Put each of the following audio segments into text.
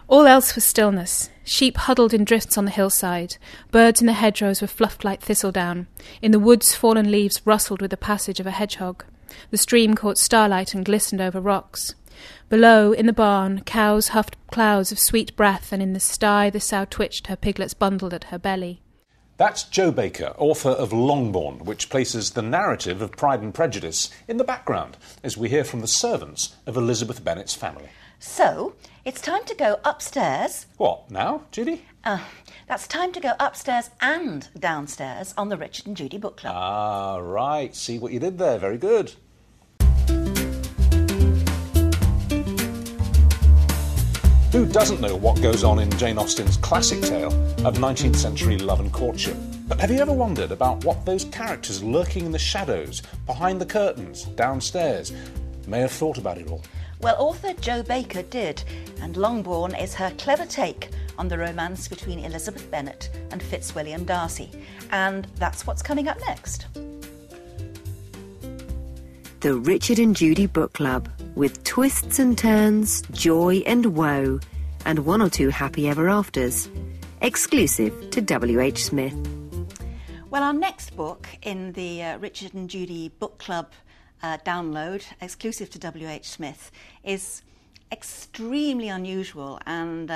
All else was stillness. Sheep huddled in drifts on the hillside. Birds in the hedgerows were fluffed like thistledown. In the woods, fallen leaves rustled with the passage of a hedgehog. The stream caught starlight and glistened over rocks. Below, in the barn, cows huffed clouds of sweet breath, and in the sty the sow twitched, her piglets bundled at her belly. That's Jo Baker, author of Longbourn, which places the narrative of Pride and Prejudice in the background as we hear from the servants of Elizabeth Bennet's family. So, it's time to go upstairs. What, now, Judy? That's time to go upstairs and downstairs on the Richard and Judy Book Club. Ah, right. See what you did there. Very good. Who doesn't know what goes on in Jane Austen's classic tale of 19th century love and courtship? But have you ever wondered about what those characters lurking in the shadows, behind the curtains, downstairs, may have thought about it all? Well, author Jo Baker did, and Longbourn is her clever take on the romance between Elizabeth Bennet and Fitzwilliam Darcy. And that's what's coming up next. The Richard and Judy Book Club, with twists and turns, joy and woe, and one or two happy ever afters. Exclusive to WHSmith. Well, our next book in the Richard and Judy Book Club download, exclusive to WHSmith, is extremely unusual and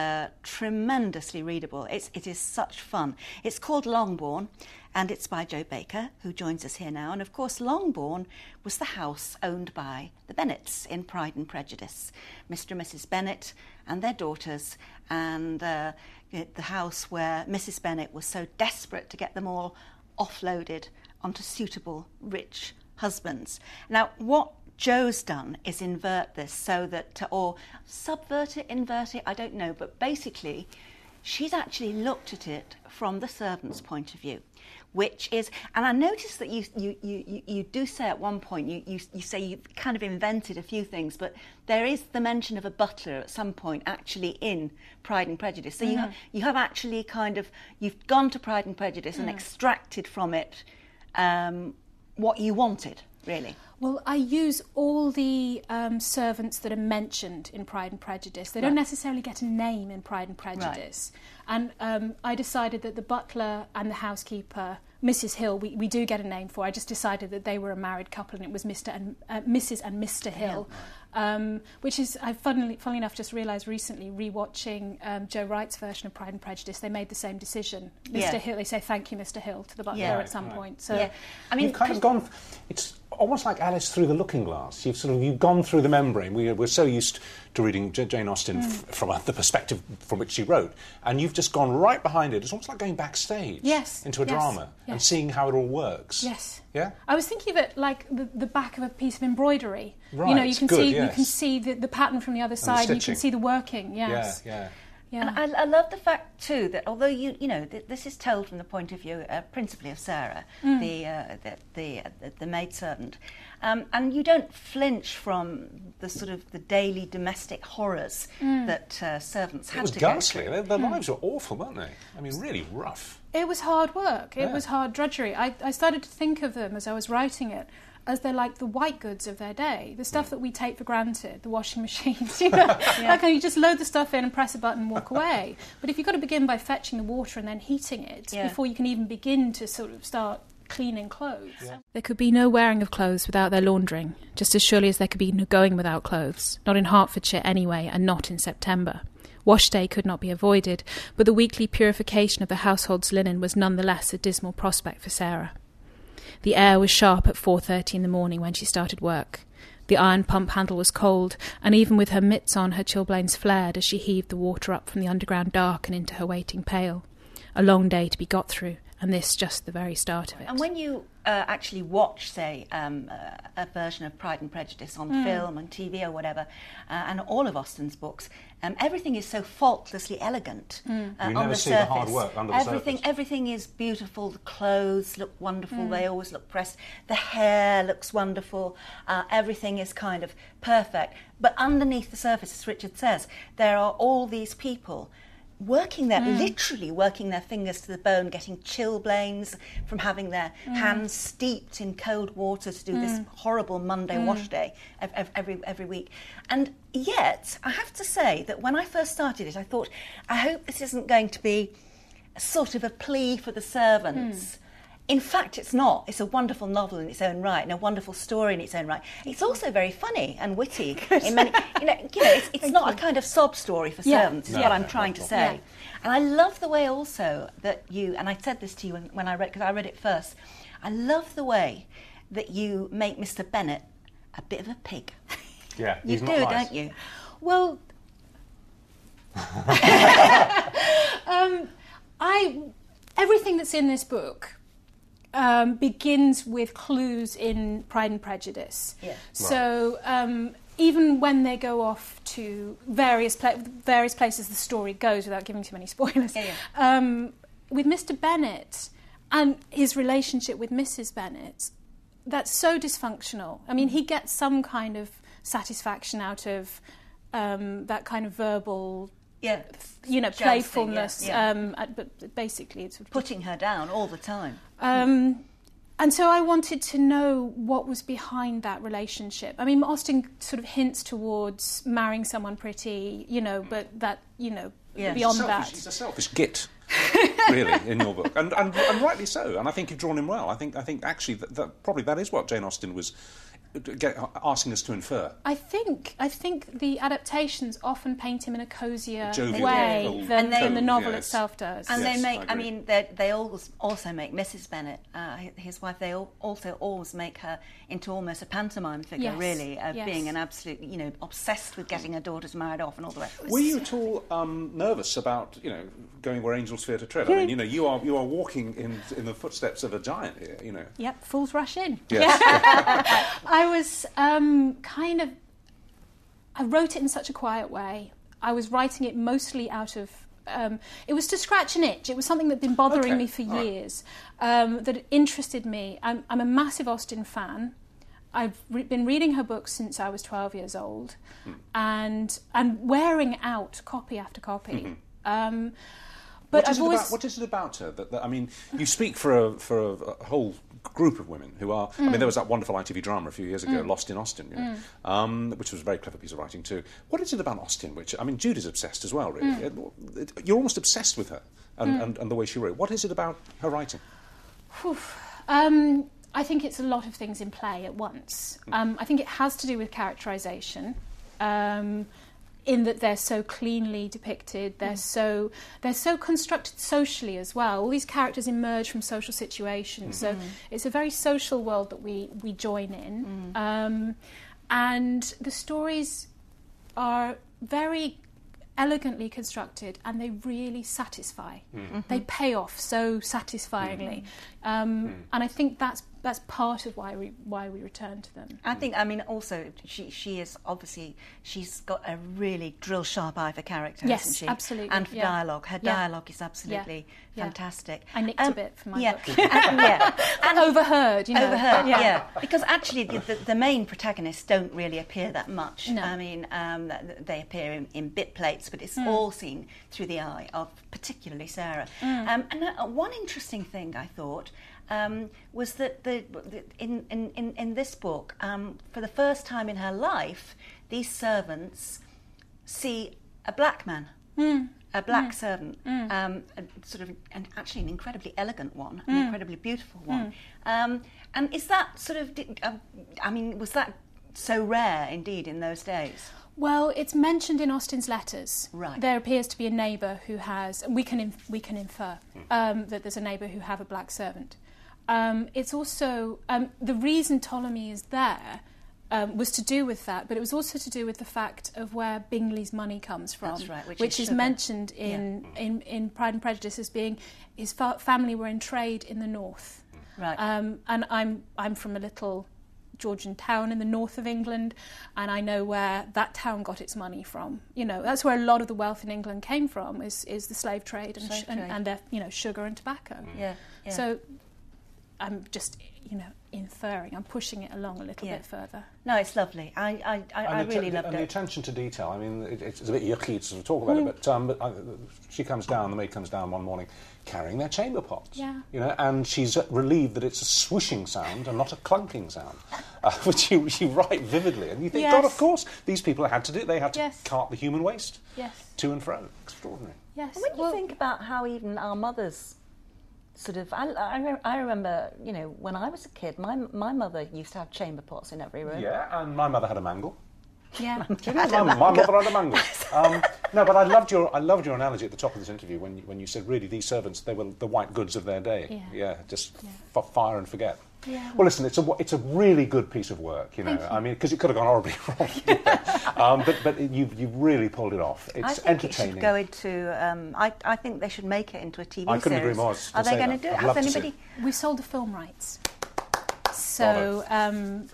tremendously readable. It is such fun. It's called Longbourn, and it's by Jo Baker, who joins us here now. And of course, Longbourn was the house owned by the Bennets in Pride and Prejudice. Mr. and Mrs. Bennet and their daughters, and the house where Mrs. Bennet was so desperate to get them all offloaded onto suitable, rich husbands. Now, what Jo's done is invert this so that, or subvert it, invert it, I don't know, but basically she's actually looked at it from the servant's point of view, which is, and I noticed that you do say at one point, you say you've kind of invented a few things, but there is the mention of a butler at some point actually in Pride and Prejudice. So you have actually kind of, you've gone to Pride and Prejudice and extracted from it what you wanted, really. Well, I use all the servants that are mentioned in Pride and Prejudice. They don't necessarily get a name in Pride and Prejudice. Right. And I decided that the butler and the housekeeper, Mrs. Hill, we do get a name for. I just decided that they were a married couple, and it was Mrs. and Mr. Hill. Which is, I funnily enough just realised recently, rewatching Joe Wright's version of Pride and Prejudice, they made the same decision. Mr. Hill, they say thank you, Mr. Hill, to the butler at some point. So, I mean, you've kind of gone. It's almost like Alice through the looking glass. You've gone through the membrane. We're so used to reading Jane Austen from the perspective from which she wrote, and you've just gone right behind it. It's almost like going backstage into a drama and seeing how it all works. Yes. Yeah. I was thinking of it like the back of a piece of embroidery. Right. You know, you can see yes. you can see the pattern from the other side. And you can see the working. Yes. Yeah. And I love the fact too that although you know this is told from the point of view principally of Sarah, the maidservant, and you don't flinch from the sort of the daily domestic horrors that servants had to go through. It was ghastly. Their lives were awful, weren't they? I mean, really rough. It was hard work. It was hard drudgery. I started to think of them as I was writing it as they're like the white goods of their day, the stuff that we take for granted, the washing machines, you know, like you just load the stuff in and press a button and walk away. But if you've got to begin by fetching the water and then heating it before you can even begin to sort of start cleaning clothes. Yeah. There could be no wearing of clothes without their laundering, just as surely as there could be no going without clothes, not in Hertfordshire anyway, and not in September. Wash day could not be avoided, but the weekly purification of the household's linen was nonetheless a dismal prospect for Sarah. The air was sharp at 4:30 in the morning when she started work. The iron pump handle was cold, and even with her mitts on, her chilblains flared as she heaved the water up from the underground dark and into her waiting pail. A long day to be got through, and this just the very start of it. And when you actually watch, say, a version of Pride and Prejudice on film and TV or whatever, and all of Austen's books, everything is so faultlessly elegant on never the see surface. the hard work under the surface. Everything is beautiful. The clothes look wonderful. They always look pressed. The hair looks wonderful. Everything is kind of perfect. But underneath the surface, as Richard says, there are all these people working literally working their fingers to the bone, getting chilblains from having their hands steeped in cold water to do this horrible Monday wash day every week. And yet, I have to say that when I first started it, I thought, I hope this isn't going to be a sort of a plea for the servants. In fact, it's not. It's a wonderful novel in its own right, and a wonderful story in its own right. It's also very funny and witty. In many, it's not a kind of sob story for servants. Is what I'm trying to say. Yeah. And I love the way also that you, and I said this to you when I read, because I read it first. I love the way that you make Mr. Bennet a bit of a pig. Yeah, you he's do, not nice. don't you? Well, everything that's in this book begins with clues in Pride and Prejudice. Yeah. So even when they go off to various places the story goes, without giving too many spoilers, with Mr. Bennet and his relationship with Mrs. Bennet, that's so dysfunctional. I mean, he gets some kind of satisfaction out of that kind of verbal... playfulness. But basically, it's putting her down all the time. And so I wanted to know what was behind that relationship. I mean, Austen sort of hints towards marrying someone pretty, but that, beyond that. He's a selfish git, really, in your book, and rightly so. And I think you've drawn him well. I think actually that probably that is what Jane Austen was asking us to infer. I think the adaptations often paint him in a cosier Jovial, way than the novel itself does. And yes, they make, I mean, they also make Mrs. Bennet, his wife, they also always make her into almost a pantomime figure, really, of being an absolute, obsessed with getting her daughters married off and all the rest. Were you at all nervous about, going where angels fear to tread? I mean, you are walking in the footsteps of a giant here, Yep, fools rush in. Yes. I was I wrote it in such a quiet way. I was writing it mostly out of... it was to scratch an itch. It was something that had been bothering me for years, that interested me. I'm a massive Austen fan. I've been reading her books since I was 12 years old, and wearing out copy after copy. But what is it about her? That I mean, you speak for a whole group of women who are... I mean, there was that wonderful ITV drama a few years ago, Lost in Austen, which was a very clever piece of writing too. What is it about Austen which... I mean, Judy's obsessed as well, really. You're almost obsessed with her and the way she wrote. What is it about her writing? I think it's a lot of things in play at once. I think it has to do with characterisation. In that they're so cleanly depicted, they're so constructed socially as well. All these characters emerge from social situations, so it's a very social world that we join in. And the stories are very elegantly constructed, and they really satisfy. They pay off so satisfyingly, and I think that's part of why we return to them. I think, I mean, also she is obviously, she's got a really drill sharp eye for character, hasn't she? Absolutely, and for dialogue. Her dialogue is absolutely fantastic. I nicked a bit from my book. And overheard, Overheard, because actually the main protagonists don't really appear that much. No. I mean, they appear in bit plates, but it's all seen through the eye of particularly Sarah. And one interesting thing I thought was that in this book, for the first time in her life, these servants see a black man. A black servant, and actually an incredibly elegant one, an incredibly beautiful one. And is that sort of, was that so rare indeed in those days? Well, it's mentioned in Austen's letters. Right. There appears to be a neighbour who has, we can infer that there's a neighbour who have a black servant. It's also, the reason Ptolemy is there was to do with that, but it was also to do with the fact of where Bingley's money comes from. That's right, which is mentioned in Pride and Prejudice as being his family were in trade in the north. Right. And I'm from a little Georgian town in the north of England, and I know where that town got its money from. That's where a lot of the wealth in England came from, is the slave trade and their sugar and tobacco. Yeah. So I'm just inferring. I'm pushing it along a little bit further. No, it's lovely. I really loved it. And the attention to detail, I mean, it's a bit yucky to sort of talk about it, but she comes down, the maid comes down one morning carrying their chamber pots. Yeah. You know, and she's relieved that it's a swooshing sound and not a clunking sound, which you write vividly. And you think, God, of course, these people had to do it. They had to cart the human waste to and fro. Extraordinary. Yes. And when you think about how even our mothers sort of... I remember, you know, when I was a kid, my mother used to have chamber pots in every room. Yeah, and my mother had a mangle. Yeah. My mother had a mangle. No, but I loved your analogy at the top of this interview when you said, really, these servants, they were the white goods of their day. Fire and forget. Yeah. Well, listen, it's a really good piece of work, you know. I mean, because it could have gone horribly wrong. But you've really pulled it off. It's entertaining. I think it should go into... I think they should make it into a TV series. I couldn't agree more. Are they going to do it? Has anybody... We sold the film rights. So, and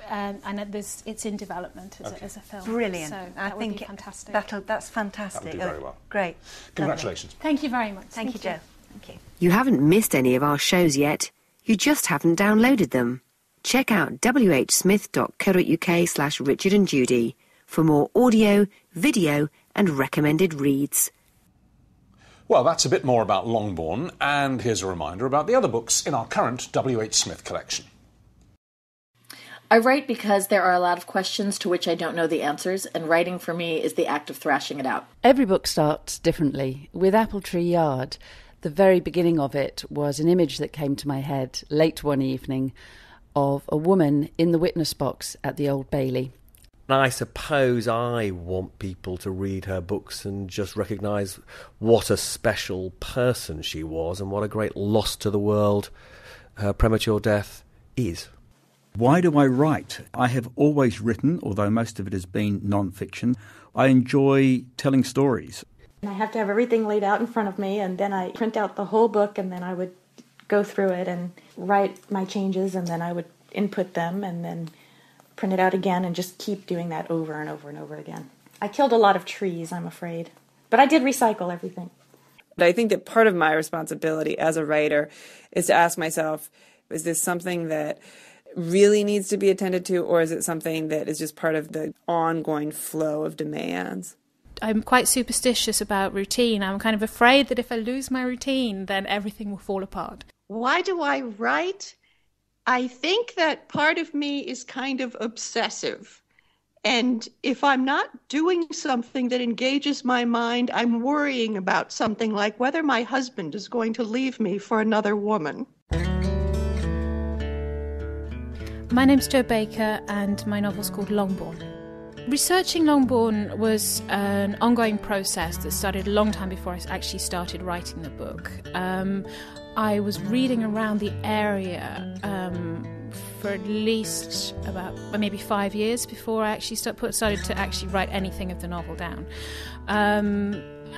it's in development as a film. Brilliant. So I think would be fantastic. That's fantastic. That would do very well. Great. Congratulations. Thank you very much. Thank you, Jo. Thank you. You haven't missed any of our shows yet. You just haven't downloaded them. Check out whsmith.co.uk/Richard and Judy for more audio, video and recommended reads. Well, that's a bit more about Longbourn, and here's a reminder about the other books in our current WHSmith collection. I write because there are a lot of questions to which I don't know the answers, and writing for me is the act of thrashing it out. Every book starts differently. With Apple Tree Yard, the very beginning of it was an image that came to my head late one evening of a woman in the witness box at the Old Bailey. I suppose I want people to read her books and just recognise what a special person she was and what a great loss to the world her premature death is. Why do I write? I have always written, although most of it has been non-fiction. I enjoy telling stories. I have to have everything laid out in front of me, and then I print out the whole book, and then I would go through it and write my changes, and then I would input them, and then print it out again, and just keep doing that over and over and over again. I killed a lot of trees, I'm afraid. But I did recycle everything. I think that part of my responsibility as a writer is to ask myself, is this something that really needs to be attended to, or is it something that is just part of the ongoing flow of demands? I'm quite superstitious about routine. I'm kind of afraid that if I lose my routine, then everything will fall apart. Why do I write? I think that part of me is kind of obsessive. And if I'm not doing something that engages my mind, I'm worrying about something like whether my husband is going to leave me for another woman. My name's Jo Baker, and my novel's called Longbourn. Researching Longbourn was an ongoing process that started a long time before I actually started writing the book. I was reading around the area for at least about maybe 5 years before I actually started to actually write anything of the novel down.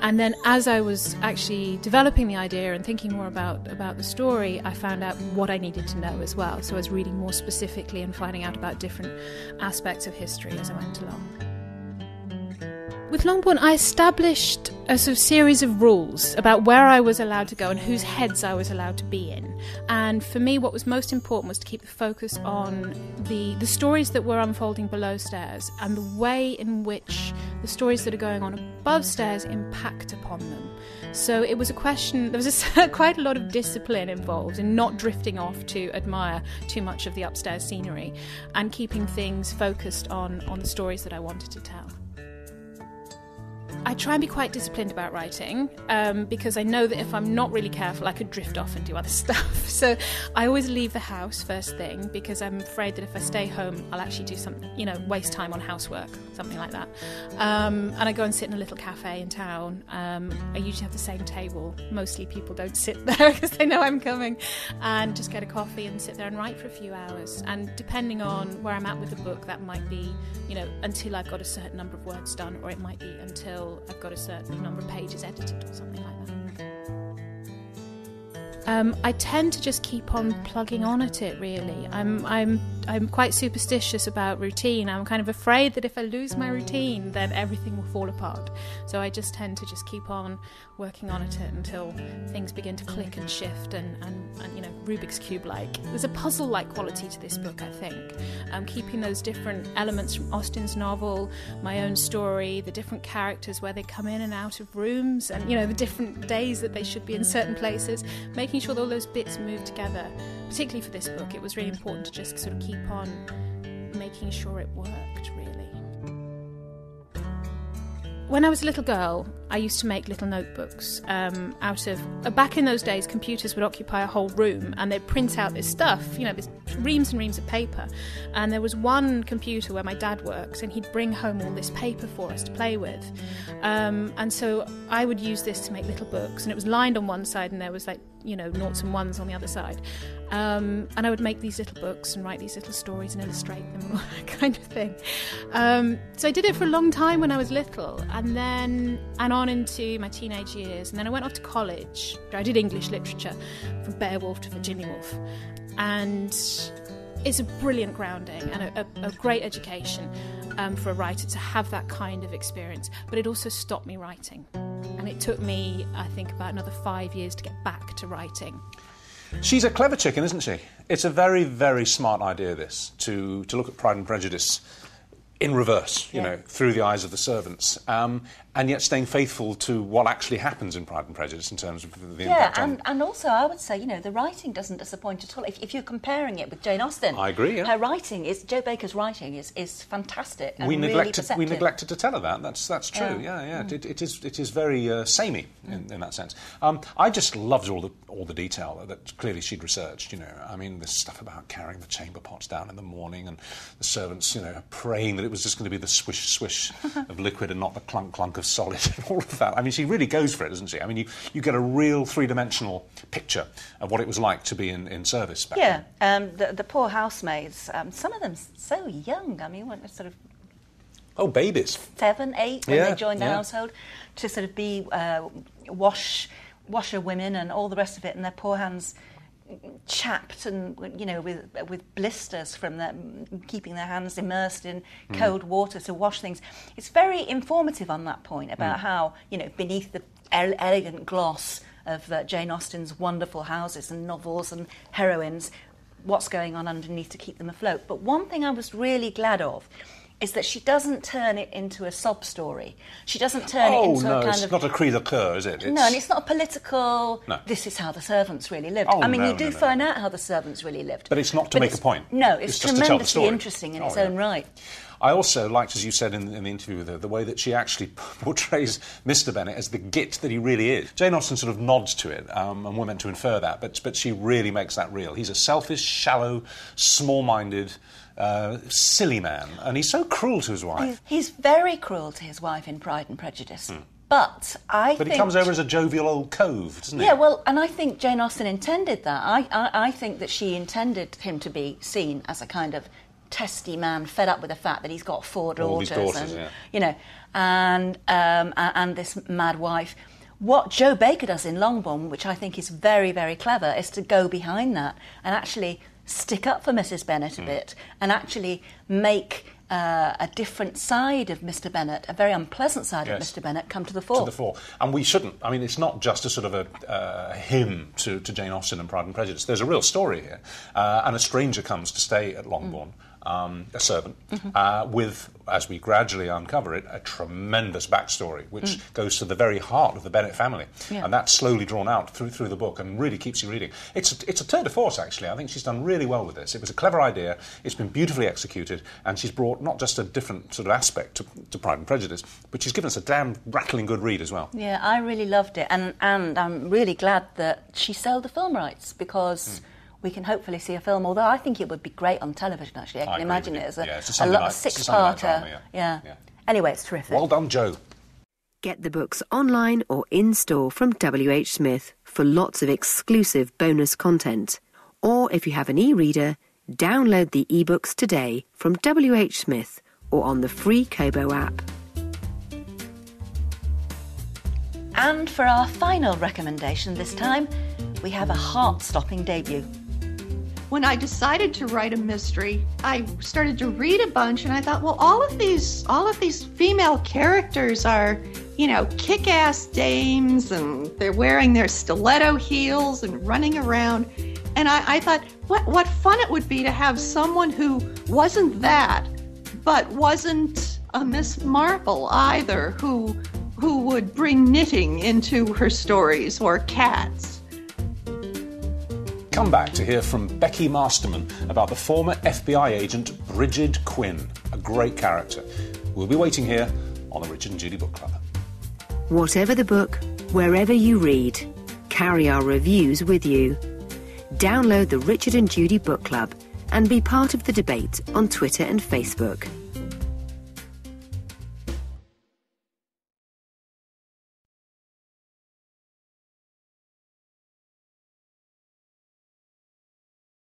And then as I was actually developing the idea and thinking more about the story, I found out what I needed to know as well. So I was reading more specifically and finding out about different aspects of history as I went along. With Longbourn, I established a sort of series of rules about where I was allowed to go and whose heads I was allowed to be in. And for me, what was most important was to keep the focus on the stories that were unfolding below stairs and the way in which the stories that are going on above stairs impact upon them. So it was a question, there was quite a lot of discipline involved in not drifting off to admire too much of the upstairs scenery and keeping things focused on the stories that I wanted to tell. I try and be quite disciplined about writing because I know that if I'm not really careful, I could drift off and do other stuff. So I always leave the house first thing because I'm afraid that if I stay home, I'll actually do something, waste time on housework, something like that. And I go and sit in a little cafe in town. I usually have the same table. Mostly people don't sit there because they know I'm coming, and just get a coffee and sit there and write for a few hours. And depending on where I'm at with the book, that might be, until I've got a certain number of words done, or it might be until I've got a certain number of pages edited or something like that. I tend to just keep on plugging on at it, really. I'm quite superstitious about routine. I'm kind of afraid that if I lose my routine, then everything will fall apart. So I just tend to just keep on working on it until things begin to click and shift and Rubik's Cube-like. There's a puzzle-like quality to this book, I think. Keeping those different elements from Austen's novel, my own story, the different characters where they come in and out of rooms, and the different days that they should be in certain places, making sure that all those bits move together. Particularly for this book, it was really important to just sort of keep on making sure it worked, really. When I was a little girl, I used to make little notebooks out of... Back in those days, computers would occupy a whole room and they'd print out this stuff, this reams and reams of paper. And there was one computer where my dad works and he'd bring home all this paper for us to play with. And so I would use this to make little books, and it was lined on one side and there was noughts and ones on the other side. And I would make these little books and write these little stories and illustrate them and all that kind of thing. So I did it for a long time when I was little, and on into my teenage years. And then I went off to college. I did English literature from Beowulf to Virginia Woolf. And it's a brilliant grounding and a great education for a writer to have that kind of experience. But it also stopped me writing. And it took me, I think, about another 5 years to get back to writing. She's a clever chicken, isn't she? It's a very, very smart idea, this, to look at Pride and Prejudice in reverse, through the eyes of the servants, and yet staying faithful to what actually happens in Pride and Prejudice in terms of the impact on... and also I would say, the writing doesn't disappoint at all. If you're comparing it with Jane Austen... I agree, yeah. Her writing, Jo Baker's writing is fantastic and we really perceptive. We neglected to tell her that. That's true, yeah. It is very samey in that sense. I just loved all the detail that clearly she'd researched, this stuff about carrying the chamber pots down in the morning and the servants, praying that it was just going to be the swish, swish of liquid and not the clunk, clunk of solid and all of that. She really goes for it, doesn't she? You get a real three-dimensional picture of what it was like to be in service back then. The poor housemaids, some of them so young. When sort of... Oh, babies. 7, 8 when they joined the household, to sort of be washerwomen and all the rest of it, and their poor hands chapped and with blisters from keeping their hands immersed in cold water to wash things. It's very informative on that point about how beneath the elegant gloss of Jane Austen's wonderful houses and novels and heroines, what's going on underneath to keep them afloat. But one thing I was really glad of is that she doesn't turn it into a sob story. She doesn't turn it into a kind of... it's not a cri de coeur, is it? No, and it's not a political... No. This is how the servants really lived. You do find out how the servants really lived. But it's not to make a point. No, it's tremendously interesting in its own right. I also liked, as you said in the interview with her, the way that she actually portrays Mr. Bennet as the git that he really is. Jane Austen sort of nods to it, and we're meant to infer that, but she really makes that real. He's a selfish, shallow, small-minded... silly man, and he's so cruel to his wife. He's very cruel to his wife in Pride and Prejudice. But he comes over as a jovial old cove, doesn't he? Yeah, well, and I think Jane Austen intended that. I think that she intended him to be seen as a kind of testy man, fed up with the fact that he's got 4 daughters, and this mad wife. What Jo Baker does in Longbourn, which I think is very, very clever, is to go behind that and actually stick up for Mrs. Bennet a bit and actually make a different side of Mr. Bennet, a very unpleasant side of Mr. Bennet, come to the fore. And we shouldn't. It's not just a sort of a hymn to Jane Austen and Pride and Prejudice. There's a real story here. And a stranger comes to stay at Longbourn, a servant, with, as we gradually uncover it, a tremendous backstory, which goes to the very heart of the Bennet family. Yeah. And that's slowly drawn out through the book and really keeps you reading. It's a tour de force, actually. I think she's done really well with this. It was a clever idea. It's been beautifully executed, and she's brought not just a different sort of aspect to Pride and Prejudice, but she's given us a damn rattling good read as well. Yeah, I really loved it, and I'm really glad that she sold the film rights, because... we can hopefully see a film, although I think it would be great on television, actually. I can imagine it as a 6-parter. Yeah. Anyway, it's terrific. Well done, Jo. Get the books online or in-store from WHSmith for lots of exclusive bonus content. Or if you have an e-reader, download the ebooks today from WHSmith or on the free Kobo app. And for our final recommendation this time, we have a heart-stopping debut. when I decided to write a mystery, I started to read a bunch, and I thought, well, all of these female characters are, you know, kick-ass dames, and they're wearing their stiletto heels and running around. And I thought, what fun it would be to have someone who wasn't that, but wasn't a Miss Marple either, who would bring knitting into her stories, or cats. Come back to hear from Becky Masterman about the former FBI agent Bridget Quinn, a great character. We'll be waiting here on the Richard and Judy Book Club. Whatever the book, wherever you read, carry our reviews with you. Download the Richard and Judy Book Club and be part of the debate on Twitter and Facebook.